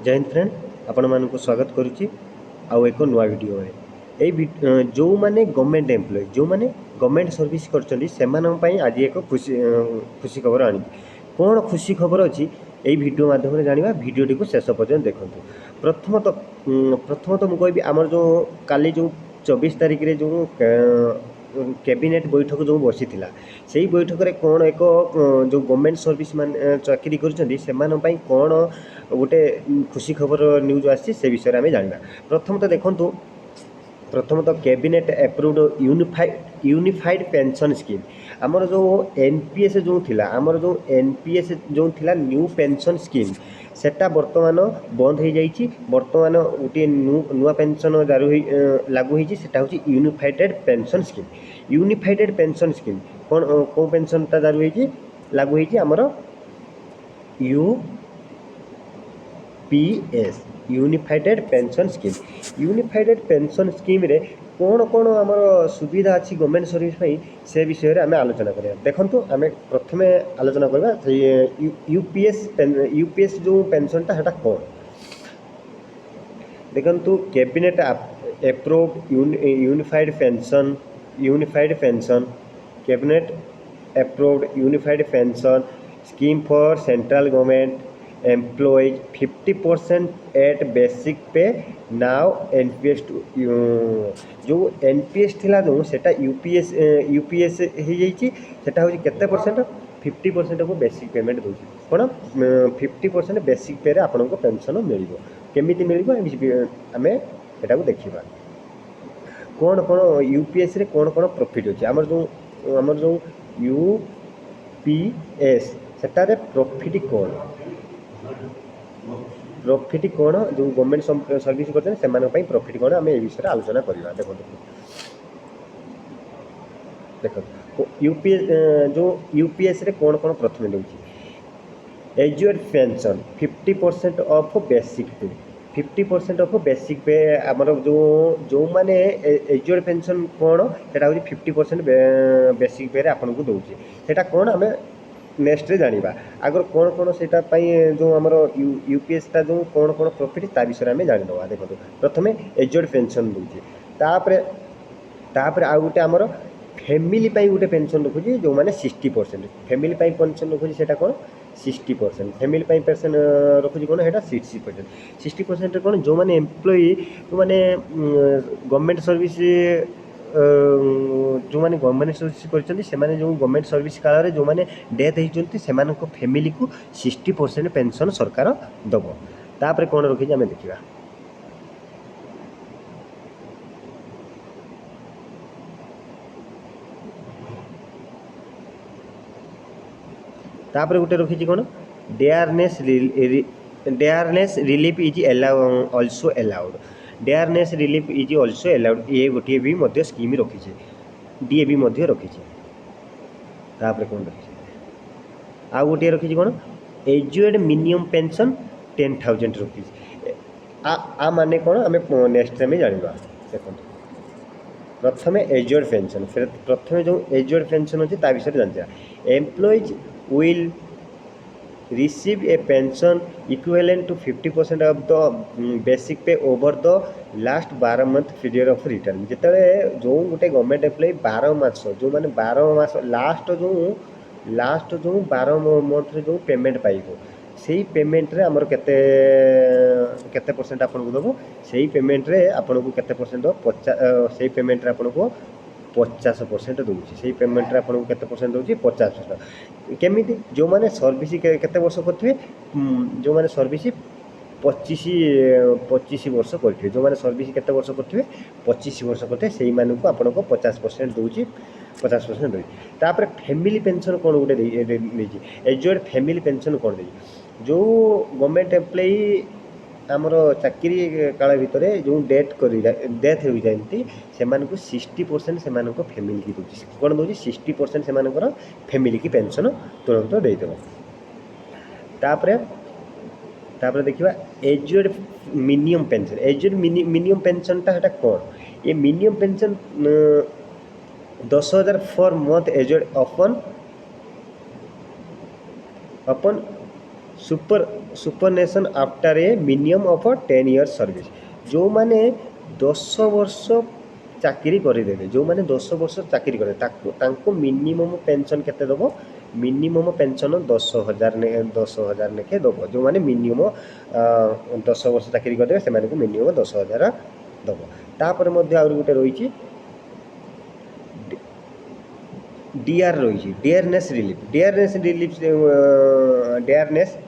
जय हिंद फ्रेंड आपण मानक स्वागत करुच्ची आउ एक नुआ वीडियो जो मैंने गवर्नमेंट एम्प्लॉय जो मैंने गवर्नमेंट सर्विस कर आज एक खुशी खुशी खबर आनी कौन खुशी खबर अच्छी यही वीडियो माध्यम जाना वीडियो को शेष पर्यटन देखूँ। प्रथमतः मुझे कहि आमर जो काली जो 24 तारिख रे जो कैबिनेट बैठक जो बसी से बैठक में कौन एक जो गवर्नमेंट सर्विस मान चाकरी कर कौन गोटे खुशी खबर न्यूज आसी से विषय में जाना। प्रथमतः cabinet approved unified pension scheme आमर जो एनपीएस जो थिला आमर जो एनपीएस जो थिला न्यू पेंशन स्कीम सेटा वर्तमान बंद हो जाइए। वर्तमान गोटे नुआ पेंशन लागू होती हूँ unified pension scheme. Unified pension scheme कौन कौ पेंशनटा लागू होती आमर UPS unified pension scheme. Unified pension scheme रे कौन कौन आमर सुविधा अच्छी गवर्नमेंट सर्विस से विषय में आम आलोचना करें। देखो आम प्रथम आलोचना करवा यूपीएस जो पेंशनटा है कौन देखु cabinet approve unified pension cabinet approved unified pension scheme for central government employees 50% at basic pay now NPS जो एनपीएस थिला जो सेटा यूपीएस हो जाइए सेटा हूँ केते परसेंट 50% को बेसिक पेमेंट दूसरी कौन 50% बेसिक पे आपन को पेंशन मिल केमी मिल आम एटा देखा कौन कौन यूपीएस रे कौन कौन प्रॉफिट अच्छे आमर जो यूपीएस सेटारे प्रॉफिट कौन जो गवर्नमेंट सर्विस करते प्रॉफिट कौन आम ए विषय आलोचना करवा। देखो यूपीएस जो यूपीएस रे कौन कौन प्रथम दूसरी एजुएट पेंशन 50% ऑफ बेसिक पे 50% ऑफ बेसिक पे आमर जो माने एजुएट पेंशन कौन सेटा हूँ 50% बेसिक पे आपन को दूसरी सेटा कौन आम नेक्स्ट रे जानिबा आगर कौन कौन सेटा जो आमर यूपीएसटा जो कौन कौन प्रॉफिट ता विषय में जानिदवा। देखो प्रथम एजुएट पेंशन दूसरी तापर आउ गोटे आमर फैमिली गोटे पेंशन रखुची जो मैंने 60% फैमिली पेंशन रखुची सेटा कौन 60% फैमिली पेंशन रखुची कौन है 60% कौन जो मैंने एम्प्लॉई जो मैंने गवर्नमेंट सर्विस जो मैंने गवर्नमेंट सर्विस कर जो गवर्नमेंट सर्विस काल में जो मैंने डेथ होती से फैमिली को 60% पेंशन सरकार दब। तापर कौन रखी आम देखा तापर गोटे रखी कौन dearness relief is also allowed dearness relief is also allowed ये गोटे भी स्कीम रखी डीए भी रखी। तापर कौन रखी आउ गोटे रखी कौन एजुएड मिनिमम पेंशन 10,000 रखी आ माने कौन आम नेक्स्ट टाइम जाना। देखो प्रथम एजुएड पेंशन फिर प्रथम जो एजुएड पेंशन अच्छी विषय जानते employees will receive a pension equivalent to 50% of the basic pay over the last 12 month period of return जिते जो गोटे गवर्नमेंट एम्प्लॉय 12 मास जो मैंने 12 मास लास्ट जो 12 मंथ जो पेमेंट पाइबो से पेमेंट रे आमर केते परसेंट आपन को दबो से पेमेंट रे आपन को केते परसेंट 50 से पेमेंट रे आपन को 50% दूसरी से पेमेंट रे आपन को केते परसेंट दूसरी 50% केमी जो मैंने सर्विस केते वर्ष करथिबे जो मैंने सर्विस 25 वर्ष करथिबे जो मैंने सर्विस केते वर्ष करथिबे 25 वर्ष करथे सेही मानु को आपन को 50% दूची 50% दूची। तापर फैमिली पेंशन कोन गुटे देजी एजुएड फैमिली पेंशन कोन देजी जो गवर्नमेंट एम्प्लॉय आमर चाकरी काल भितर जो डेथ हो जाती से 60% से फैमिली की दूसरी कौन दूसरी 60% से फैमिली की पेंशन तुरंत देदेव। तापर देखा एजुएड मिनिमम पेंशन एजुएड मिनिमम पेंशनटा है कौन ये मिनिमम पेंशन 10,000 फॉर मंथ एजुएड upon superannuation after a minimum of 10 years service. ଯେଉଁମାନେ 10 ବର୍ଷ ଚାକିରି କରିଦେବେ, ଯେଉଁମାନେ 10 ବର୍ଷ ଚାକିରି କରିଦେବେ ତାଙ୍କୁ ମିନିମମ୍ ପେନସନ୍ କେତେ ଦେବ? ମିନିମମ୍ ପେନସନ୍ 10,000 ଲେଖେ ଦେବ। ଯେଉଁମାନେ ମିନିମମ୍ 10 ବର୍ଷ ଚାକିରି କରିଦେବେ ସେମାନଙ୍କୁ ମିନିମମ୍ 10,000 ଦେବ। ତାପରେ ମଧ୍ୟ ଆହୁରି ଗୋଟେ ରହିଛି ଡିଆର୍ ରହିଛି, ଡିଆର୍ନେସ୍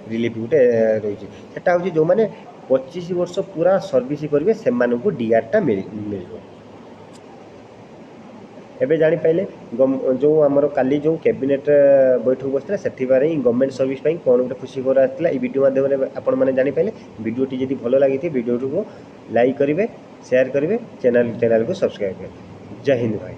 ରିଲିଫ୍ ଗୋଟେ ରହିଛି। ସେଟା ହେଉଛି ଯେଉଁମାନେ 25 ବର୍ଷ ପୁରା ସର୍ଭିସ୍ କରିବେ ସେମାନଙ୍କୁ ଡିଆର୍ଟା ମିଳିବ। ଏବେ ଜାଣିପାରିଲେ ଯେଉଁ ଆମର କାଲି ଯେଉଁ କ୍ୟାବିନେଟ୍ ବୈଠକ ବସିଥିଲା ସେଥିପାଇଁ ଗଭର୍ଣ୍ଣମେଣ୍ଟ ସର୍ଭିସ୍ ପାଇଁ କ'ଣ ଗୋଟେ ଖୁସି ଖବର ଆସିଥିଲା। ଏହି ଭିଡ଼ିଓ ମାଧ୍ୟମରେ ଆପଣମାନେ ଜାଣିପାରିଲେ। ଭିଡ଼ିଓଟି ଯଦି ଭଲ ଲାଗିଛି ଭିଡ଼ିଓଟିକୁ ଲାଇକ୍ କରିବେ, ସେୟାର କରିବେ, ଚ୍ୟାନେଲକୁ ସବସ୍କ୍ରାଇବ୍ କରିବେ। ଜୟ ହିନ୍ଦ ଭାଇ।